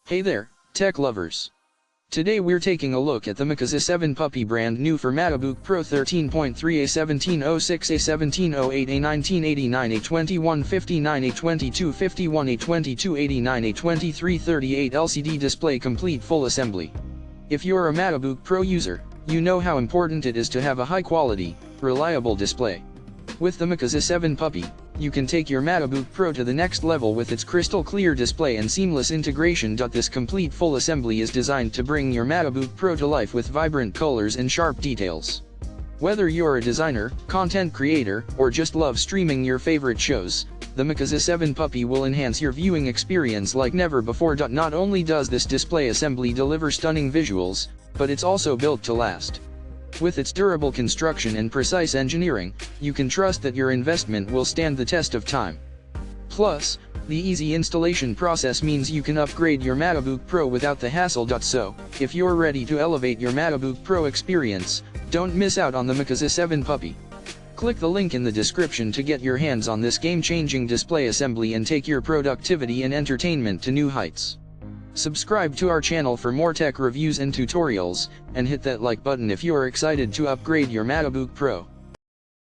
Hey there, tech lovers. Today we're taking a look at the MACOUZI 7 Puppy brand new for Macbook Pro 13.3 A1706 A1708 A1989 A2159 A2251 A2289 A2338 LCD display complete full assembly. If you're a Macbook Pro user, you know how important it is to have a high-quality, reliable display. With the MACOUZI 7 Puppy, you can take your Macbook Pro to the next level with its crystal-clear display and seamless integration. This complete full assembly is designed to bring your Macbook Pro to life with vibrant colors and sharp details. Whether you're a designer, content creator, or just love streaming your favorite shows, the MACOUZI 7 Puppy will enhance your viewing experience like never before. Not only does this display assembly deliver stunning visuals, but it's also built to last. With its durable construction and precise engineering, you can trust that your investment will stand the test of time. Plus, the easy installation process means you can upgrade your Macbook Pro without the hassle. So, if you're ready to elevate your Macbook Pro experience, don't miss out on the MACOUZI 7 Puppy. Click the link in the description to get your hands on this game-changing display assembly and take your productivity and entertainment to new heights. Subscribe to our channel for more tech reviews and tutorials, and hit that like button if you're excited to upgrade your Macbook Pro.